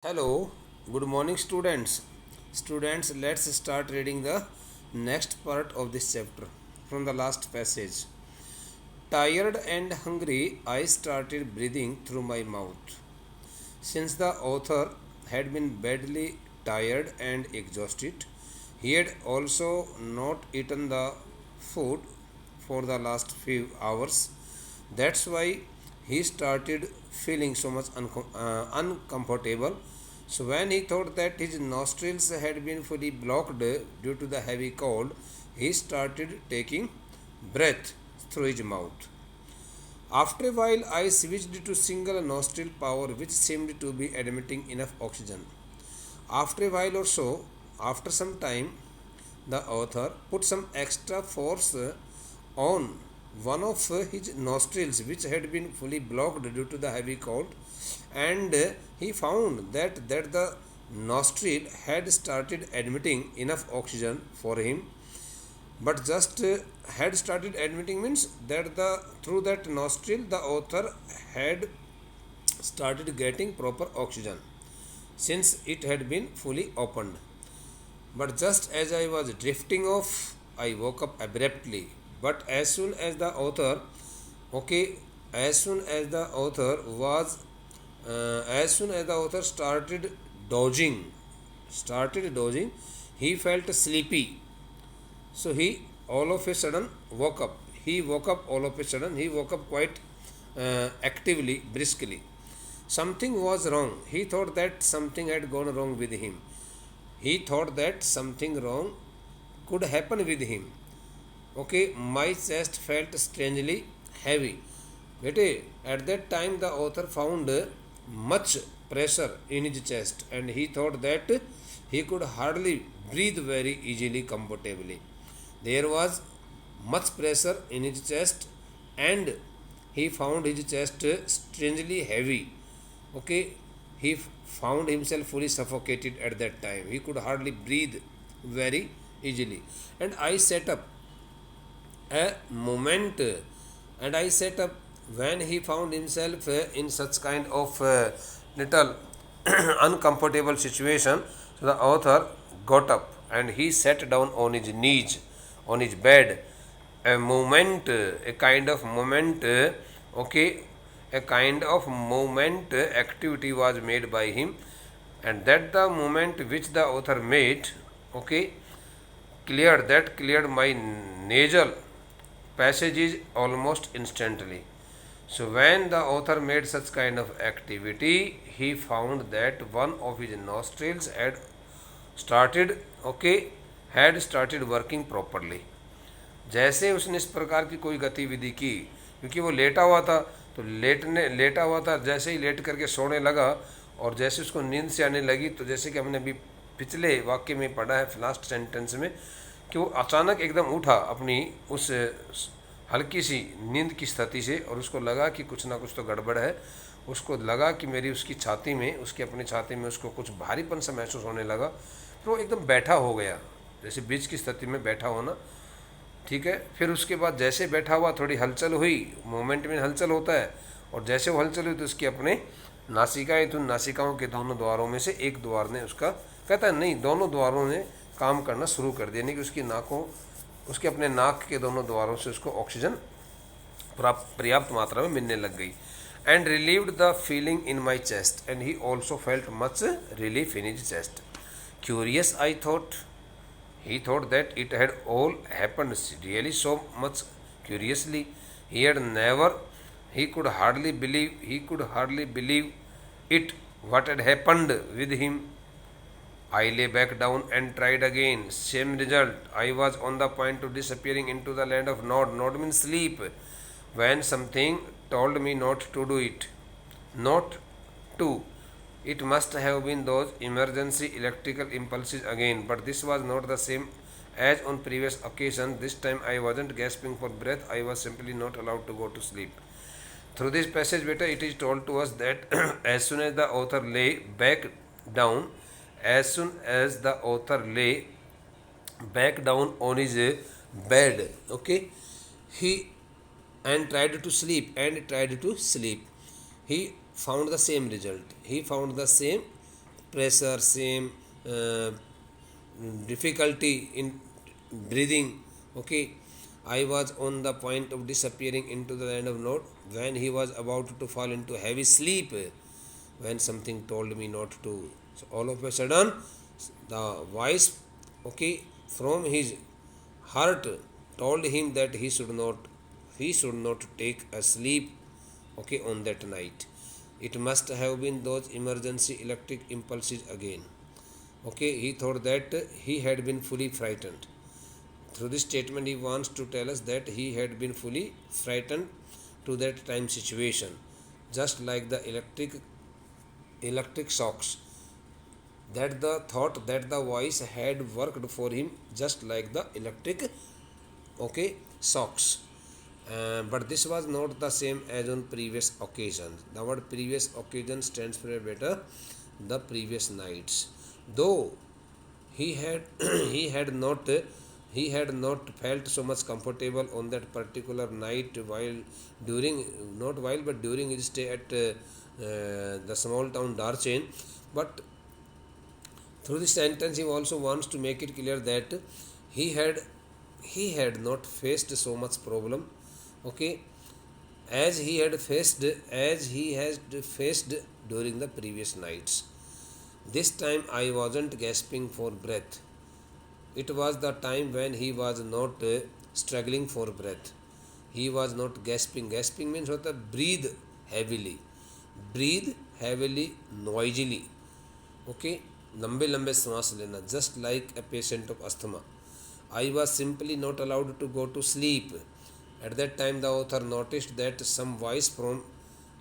Hello, good morning, students. Students, let's start reading the next part of this chapter from the last passage. Tired and hungry, I started breathing through my mouth. Since the author had been badly tired and exhausted, he had also not eaten the food for the last few hours. That's why he started feeling so much uncomfortable. So, when he thought that his nostrils had been fully blocked due to the heavy cold, he started taking breath through his mouth. After a while, I switched to single nostril power, which seemed to be admitting enough oxygen. After a while or so, after some time, the author put some extra force on one of his nostrils, which had been fully blocked due to the heavy cold, and he found that the nostril had started admitting enough oxygen for him, but just had started admitting means that the through that nostril the author had started getting proper oxygen since it had been fully opened. But just as I was drifting off, I woke up abruptly. But as soon as the author okay as soon as the author was as soon as the author started dozing, he felt sleepy. So he all of a sudden woke up. He woke up all of a sudden. He woke up quite actively, briskly. Something was wrong. He thought that something had gone wrong with him. He thought that something wrong could happen with him. Okay, my chest felt strangely heavy. At that time the author found much pressure in his chest, and he thought that he could hardly breathe very easily, comfortably. There was much pressure in his chest, and he found his chest strangely heavy. Okay, he found himself fully suffocated at that time. He could hardly breathe very easily. And I sat up a moment, and I sat up when he found himself in such kind of little uncomfortable situation. So the author got up and he sat down on his knees on his bed. A kind of movement, okay, a kind of movement activity was made by him, and that the movement which the author made, okay, cleared my nasal passages almost instantly. So when the author made such kind of activity, he found that one of his nostrils started okay had started working properly. जैसे उसने इस प्रकार की कोई गतिविधि की, क्योंकि वो लेटा हुआ था, तो लेटा हुआ था, जैसे ही लेट करके सोने लगा और जैसे उसको नींद से आने लगी, तो जैसे कि हमने अभी पिछले वाक्य में पढ़ा है लास्ट सेंटेंस में कि वो अचानक एकदम उठा अपनी उस हल्की सी नींद की स्थिति से, और उसको लगा कि कुछ ना कुछ तो गड़बड़ है. उसको लगा कि मेरी उसकी छाती में, उसकी अपनी छाती में उसको कुछ भारीपन सा महसूस होने लगा. फिर वो एकदम बैठा हो गया, जैसे बीच की स्थिति में बैठा होना. ठीक है. फिर उसके बाद जैसे बैठा हुआ, थोड़ी हलचल हुई, मोमेंट में हलचल होता है, और जैसे वो हलचल हुई तो उसकी अपने नासिकाएं, तो नासिकाओं के दोनों द्वारों में से एक द्वार ने उसका, कहता है नहीं, दोनों द्वारों ने काम करना शुरू कर दिया, नहीं कि उसकी नाकों, उसके अपने नाक के दोनों द्वारों से उसको ऑक्सीजन पर्याप्त मात्रा में मिलने लग गई. And relieved the feeling in my chest, and he also felt much relief in his chest. Curious I thought. He thought that it had all happened really so much curiously. He could hardly believe it, what had happened with him. I lay back down and tried again. Same result. I was on the point of disappearing into the land of Nod. Nod means sleep. When something told me not to do it. Not to. It must have been those emergency electrical impulses again, but this was not the same as on previous occasions. This time I wasn't gasping for breath, I was simply not allowed to go to sleep. Through this passage, beta, it is told to us that as soon as the author lay back down, on his bed, okay, he tried to sleep, he found the same result. He found the same pressure, same uh, difficulty in breathing. Okay, I was on the point of disappearing into the land of note when he was about to fall into heavy sleep when something told me not to. So all of a sudden, the voice, okay, from his heart told him that he should not take a sleep, okay, on that night. It must have been those emergency electric impulses again. Okay, he thought that he had been fully frightened. Through this statement, he wants to tell us that he had been fully frightened to that time situation, just like the electric shocks. That the thought that the voice had worked for him, just like the electric, okay, shocks. But this was not the same as on previous occasions. The word previous occasion stands for a better the previous nights. Though he had he had not felt so much comfortable on that particular night while during not while but during his stay at the small town Darchain. But through this sentence, he also wants to make it clear that he had he had not faced so much problem, okay, as he has faced during the previous nights. This time I wasn't gasping for breath. It was the time when he was not struggling for breath. He was not gasping. Gasping means होता है breathe heavily. Breathe heavily, noisily. Okay, लंबे लंबे सांस लेना, just like a patient of asthma. I was simply not allowed to go to sleep. At that time, the author noticed that some voice from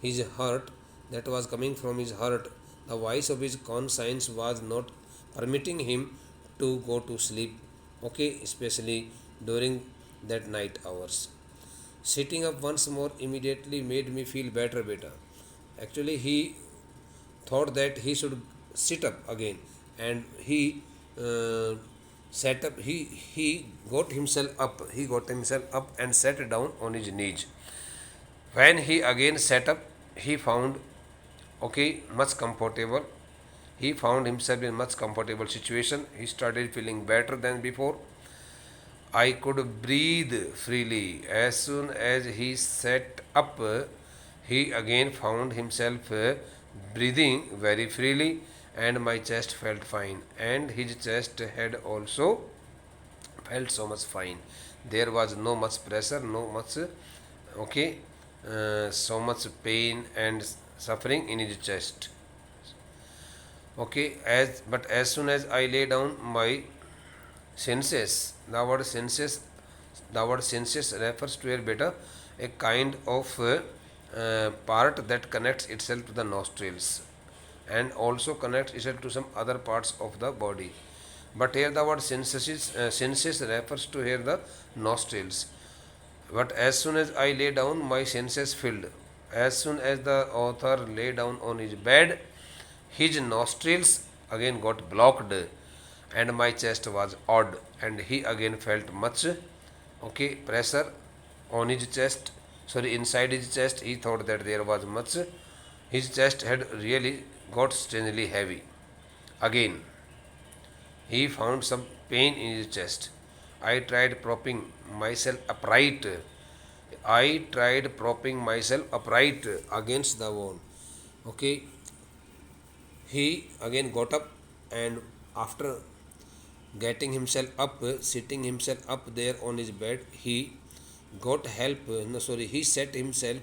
his heart, that was coming from his heart, the voice of his conscience was not permitting him to go to sleep, okay, especially during that night hours. Sitting up once more immediately made me feel better. Actually, he thought that he should sit up again, and he uh, sat up. He got himself up. He got himself up and sat down on his knees. When he again sat up, he found, okay, much comfortable. He found himself in much comfortable situation. He started feeling better than before. I could breathe freely. As soon as he sat up, he again found himself breathing very freely, and my chest felt fine. And his chest had also felt so much fine. There was no much pressure, no much, okay, so much pain and suffering in his chest. Okay, as soon as I lay down my senses, the word senses refers to a better a kind of part that connects itself to the nostrils and also connects itself to some other parts of the body. But here the word senses refers to here the nostrils. But as soon as I lay down, my senses filled. As soon as the author lay down on his bed, his nostrils again got blocked, and my chest was odd, and he again felt much, okay, pressure on his chest. Sorry, inside his chest, he thought that there was much. His chest had really got strangely heavy. Again, he found some pain in his chest. I tried propping myself upright. I tried propping myself upright against the wall. Okay, he again got up, and after getting himself up, sitting himself up there on his bed, he got help. No, sorry, he set himself.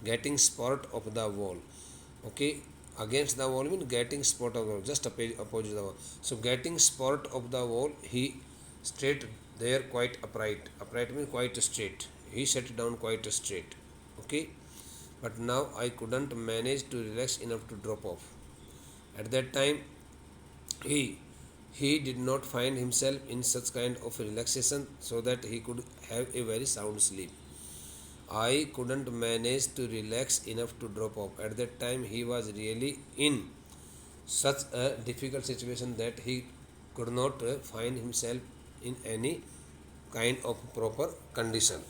Getting support of the wall. Okay, against the wall means getting support of the wall, just opposite the wall. So getting support of the wall, he straight there quite upright. Upright means quite straight. He sat down quite straight. Okay, but now I couldn't manage to relax enough to drop off. At that time, he did not find himself in such kind of relaxation so that he could have a very sound sleep. I couldn't manage to relax enough to drop off. At that time, he was really in such a difficult situation that he could not find himself in any kind of proper condition.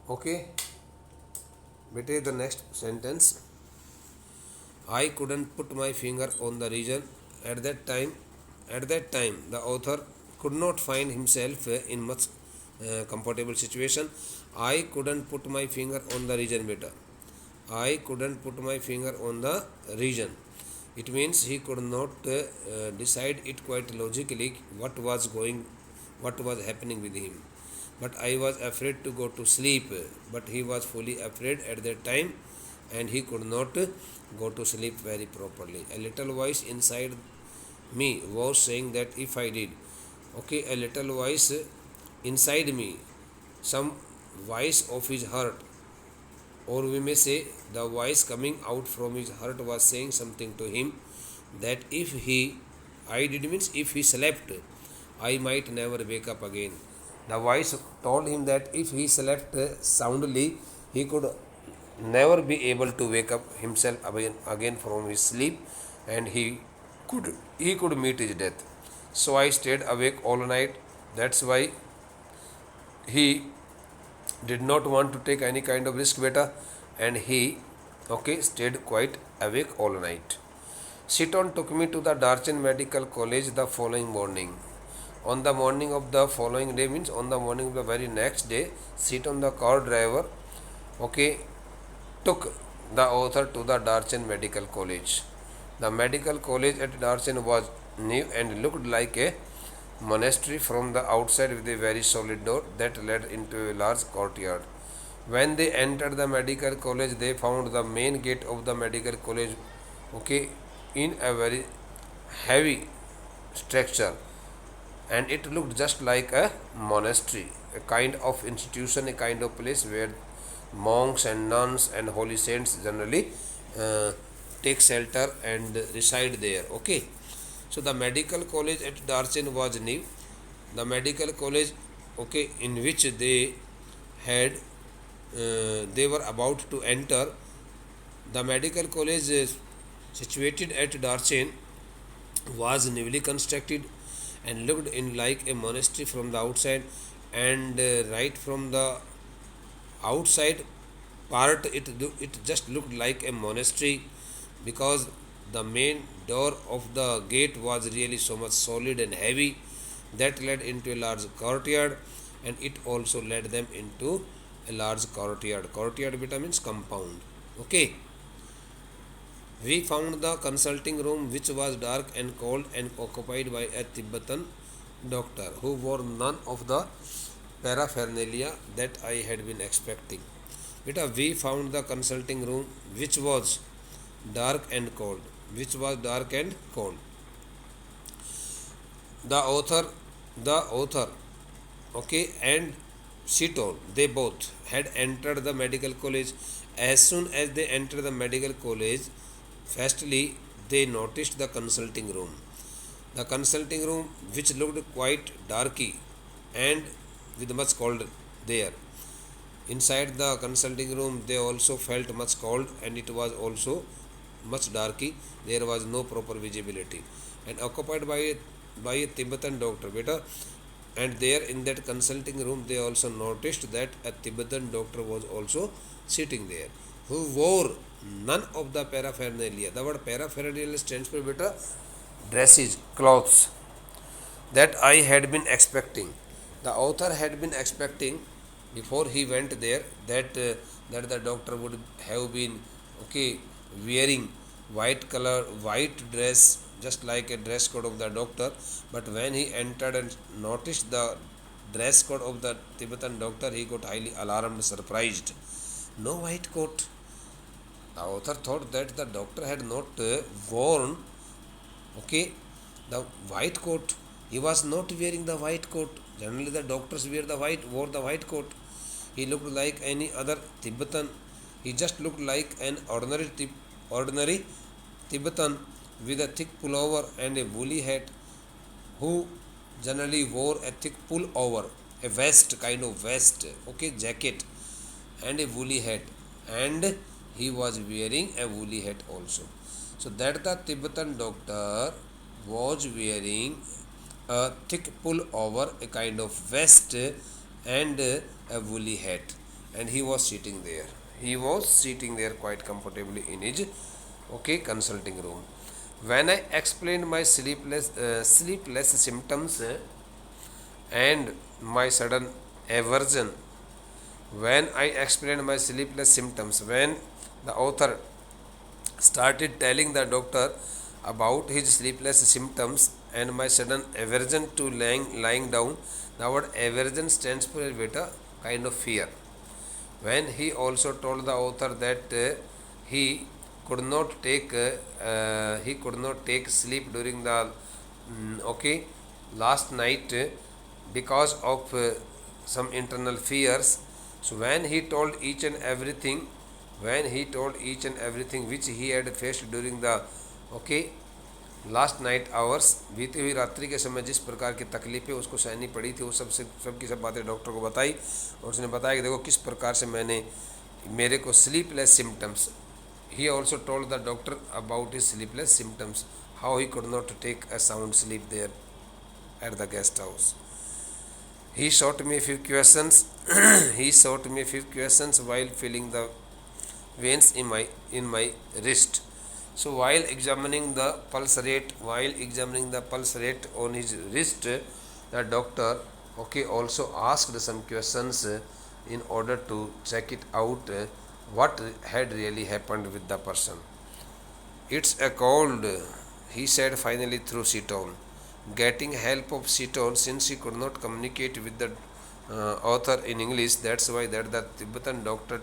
Okay, bete the next sentence. I couldn't put my finger on the region at that time. At that time, the author could not find himself in much comfortable situation. I couldn't put my finger on the region, beta. I couldn't put my finger on the region. It means he could not decide it quite logically what was happening with him. But I was afraid to go to sleep. But he was fully afraid at that time, and he could not go to sleep very properly. A little voice inside me was saying that if I did, okay, a little voice inside me, some voice of his heart, or we may say the voice coming out from his heart was saying something to him that if he, I did means if he slept, I might never wake up again. The voice told him that if he slept soundly, he could never be able to wake up himself again from his sleep, and he could meet his death. So I stayed awake all night. That's why he did not want to take any kind of risk, beta, and he stayed quite awake all night. Seaton took me to the Darchen Medical College the following morning. On the morning of the following day, means on the morning of the very next day, Seaton, the car driver, took the author to the Darchen Medical College. The medical college at Darchen was new and looked like a monastery from the outside, with a very solid door that led into a large courtyard. When they entered the medical college, they found the main gate of the medical college in a very heavy structure, and it looked just like a monastery, a kind of institution, a kind of place where monks and nuns and holy saints generally uh, take shelter and reside there. So the medical college at Darchen was new. The medical college, in which had they were about to enter. The medical college situated at Darchen was newly constructed and looked in like a monastery from the outside, and right from the outside part it just looked like a monastery, because the main door of the gate was really so much solid and heavy that led into a large courtyard, and it also led them into a large courtyard beta means compound. okay we found the consulting room, which was dark and cold and occupied by a Tibetan doctor who wore none of the paraphernalia that I had been expecting. We found the consulting room, which was dark and cold. Which was dark and cold. The author, and Seaton, they both had entered the medical college. As soon as they entered the medical college, firstly they noticed the consulting room. The consulting room, which looked quite darky and with much cold there. Inside the consulting room, they also felt much cold, and it was also much darky. There was no proper visibility, and occupied by a Tibetan doctor. And there in that consulting room, they also noticed that a Tibetan doctor was also sitting there, who wore none of the paraphernalia. The word paraphernalia stands for dresses, clothes that I had been expecting. The author had been expecting before he went there that the doctor would have been wearing white dress, just like a dress code of the doctor. But when he entered and noticed the dress code of the Tibetan doctor, he got highly alarmed, surprised. No white coat. The author thought that the doctor had not worn the white coat. He was not wearing the white coat. Generally the doctors wore the white coat. He looked like any other Tibetan. He just looked like an ordinary Tibetan with a thick pullover and a woolly hat, who generally wore a thick pullover, a vest, kind of vest, jacket, and a woolly hat, and he was wearing a woolly hat also. So that the Tibetan doctor was wearing a thick pullover, a kind of vest, and a woolly hat, and he was sitting there. He was sitting there quite comfortably in his Okay, consulting room. When I explained my sleepless symptoms and my sudden aversion, when I explained my sleepless symptoms, when the author started telling the doctor about his sleepless symptoms and my sudden aversion to lying down. The word aversion stands for a beta kind of fear. When he also told the author that he he could not take sleep during the okay last night because of some internal fears. So when he told each and everything which he had faced during the okay last night hours, बीती हुई रात्रि के समय जिस प्रकार की तकलीफ़ें उसको सहनी पड़ी थी, वो सबकी सब बातें डॉक्टर को बताई और उसने बताया कि देखो किस प्रकार से मेरे को sleepless symptoms. He also told the doctor about his sleepless symptoms, how he could not take a sound sleep there at the guest house. He sought me a few questions. He sought me a few questions while feeling the veins in my wrist. So while examining the pulse rate on his wrist, the doctor also asked some questions in order to check it out what had really happened with the person. It's a cold, he said finally through Ceton. Getting help of Ceton, since he could not communicate with the author in English, that's why the Tibetan doctor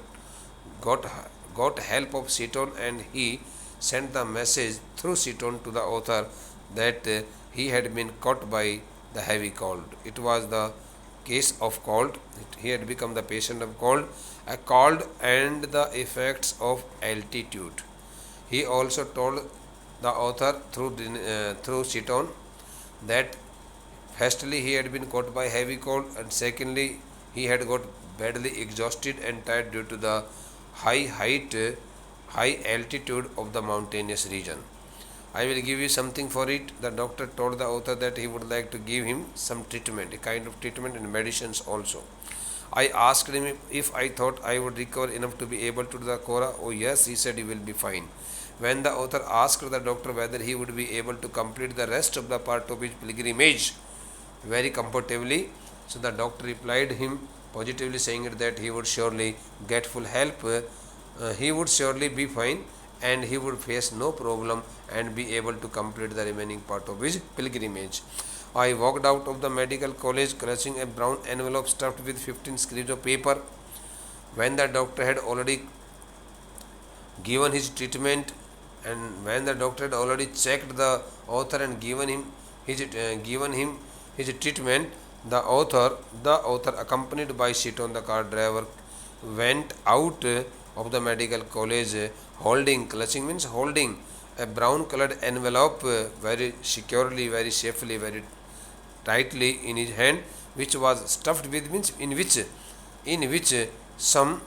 got help of Ceton, and he sent the message through Ceton to the author that he had been caught by the heavy cold. It was the case of cold. He had become the patient of cold, a cold and the effects of altitude. He also told the author through Ceton that firstly he had been caught by heavy cold, and secondly he had got badly exhausted and tired due to the high altitude of the mountainous region. I will give you something for it. The doctor told the author that he would like to give him some treatment, a kind of treatment and medicines also. I asked him if I thought I would recover enough to be able to do the Kora. Oh yes, he said he will be fine. When the author asked the doctor whether he would be able to complete the rest of the part of his pilgrimage very comfortably, so the doctor replied him positively, saying that he would surely get full help, he would surely be fine, and he would face no problem and be able to complete the remaining part of his pilgrimage. I walked out of the medical college clutching a brown envelope stuffed with 15 screws of paper. When the doctor had already given his treatment, and when the doctor had already checked the author and given him his treatment, the author accompanied by Ceton, the car driver, went out of the medical college holding a brown colored envelope very securely, very safely, very tightly in his hand, which was stuffed with in which some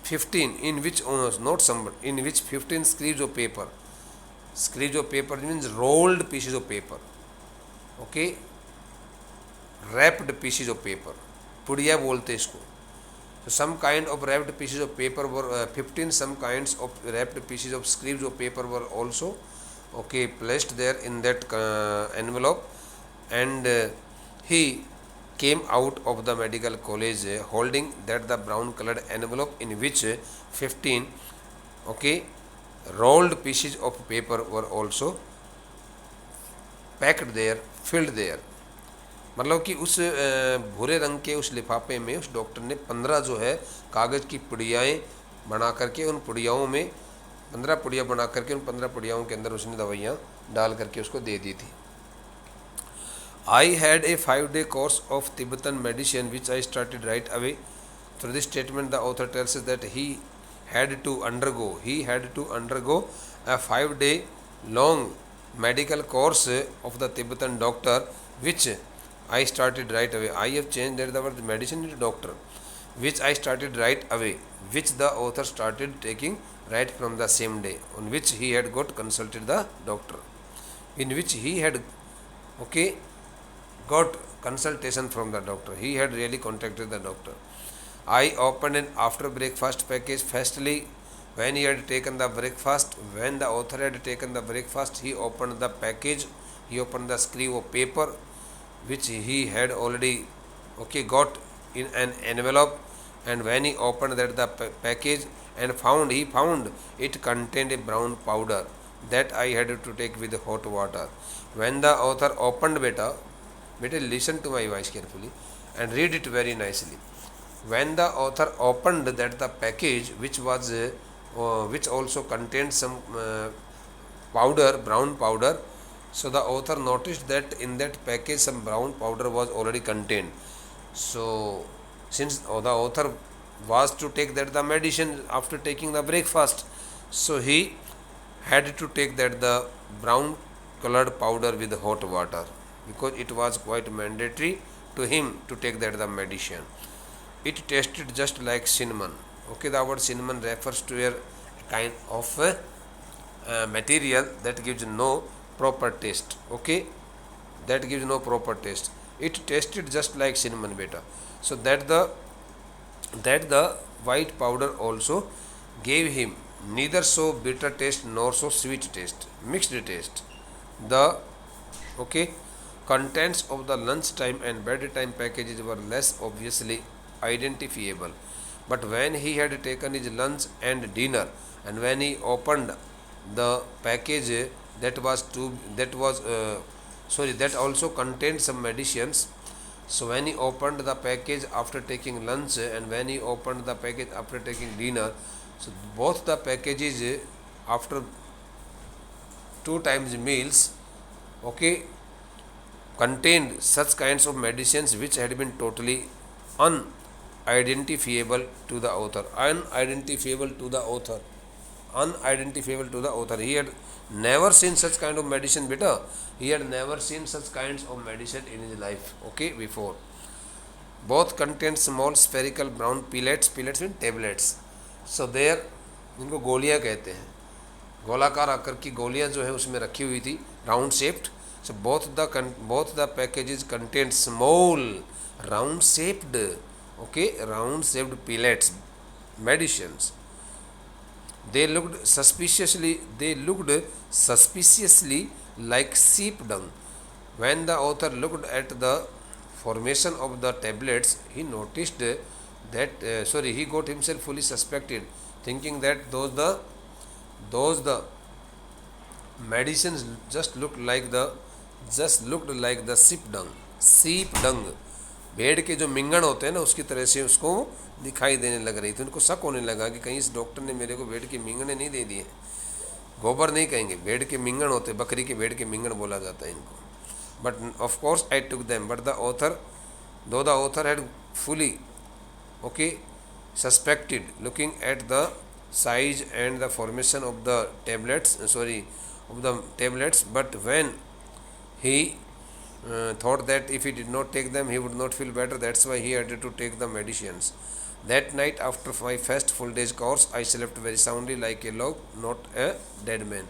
15 in which not some but in which 15 screws of paper. Screws of paper means rolled pieces of paper, okay, wrapped pieces of paper, पुड़िया बोलते इसको. So some kind of wrapped pieces of paper were 15 some kinds of wrapped pieces of screws of paper were also placed there in that envelope, and he came out of the medical college holding that the brown colored envelope in which 15 rolled pieces of paper were also packed there, filled there. मतलब कि उस भूरे रंग के उस लिफाफे में उस डॉक्टर ने 15 जो है कागज़ की पुड़ियाएँ बना करके उन पुड़ियाओं में 15 पुड़िया बना करके उन 15 पुड़ियाओं के अंदर उसने दवाइयाँ डाल करके उसको दे दी थी. I had a 5-day course of Tibetan medicine which I started right away. Through this statement, the author tells us that he had to undergo a 5-day long medical course of the Tibetan doctor, which I started right away. I have changed that the word medicine into doctor, which I started right away, which the author started taking right from the same day on which he had got consulted the doctor, in which he had got consultation from the doctor. He had really contacted the doctor. I opened an after breakfast package. Firstly, When he had taken the breakfast, when the author had taken the breakfast, he opened the package, he opened the screw of paper which he had already got in an envelope, and when he opened that the package and he found it contained a brown powder that I had to take with hot water. When the author opened, beta listen to my voice carefully and read it very nicely. When the author opened that the package which also contained some powder, brown powder, so the author noticed that in that package some brown powder was already contained. So since the author was to take that the medicine after taking the breakfast, so he had to take that the brown colored powder with hot water, because it was quite mandatory to him to take that the medicine. It tasted just like cinnamon. The word cinnamon refers to a kind of material that gives no proper taste. That gives no proper taste. It tasted just like cinnamon, beta. So that the white powder also gave him neither so bitter taste nor so sweet taste, mixed taste. The contents of the lunchtime and bedtime packages were less obviously identifiable. But when he had taken his lunch and dinner, and when he opened the package that also contained some medicines. So when he opened the package after taking lunch and when he opened the package after taking dinner, so both the packages after two times meals, contained such kinds of medicines which had been totally unidentifiable to the author. Unidentifiable to the author. Unidentifiable to the author. He had never seen such kind of medicine, beta. He had never seen such kinds of medicine in his life, before. Both contained small spherical brown pellets. Pellets mean tablets. So there, इनको गोलियां कहते हैं. गोलाकार आकार की गोलियां जो है उसमें रखी हुई थी, round shaped. So both the packages contained small round shaped pellets, medicines. They looked suspiciously like sheep dung. When the author looked at the formation of the tablets, he noticed he got himself fully suspected, thinking that those medicines just looked like the sheep dung. भेड़ के जो मिंगण होते हैं ना, उसकी तरह से उसको दिखाई देने लग रही थी. उनको शक होने लगा कि कहीं इस डॉक्टर ने मेरे को भेड़ के मिंगने नहीं दे दिए. गोबर नहीं कहेंगे, भेड़ के मिंगण होते, बकरी के भेड़ के मिंगण बोला जाता है इनको. But of course I took them. But the author had fully suspected, looking at the size and the formation of the tablets, but when he thought that if he did not take them he would not feel better, that's why he had to take the medicines. That night, after my first full day's course, I slept very soundly like a log, not a dead man.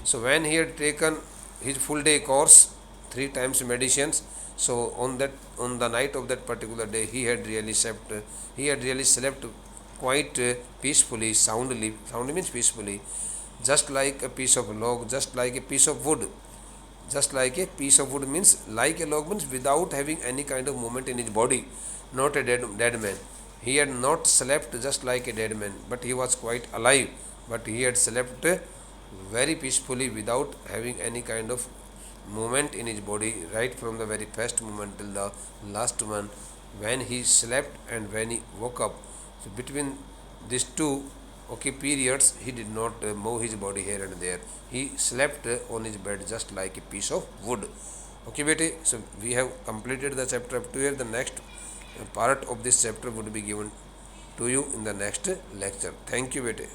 So when he had taken his full day course, 3 times medicines, so on the night of that particular day, he had really slept quite peacefully, soundly. Soundly means peacefully, just like a piece of log, just like a piece of wood. Just like a piece of wood means like a log means without having any kind of movement in his body, not a dead man. He had not slept just like a dead man, but he was quite alive. But he had slept very peacefully without having any kind of movement in his body, right from the very first moment till the last one when he slept and when he woke up. So between these two periods, he did not move his body here and there. He slept on his bed just like a piece of wood. Bete. So we have completed the chapter up to here. The next part of this chapter would be given to you in the next lecture. Thank you, bete.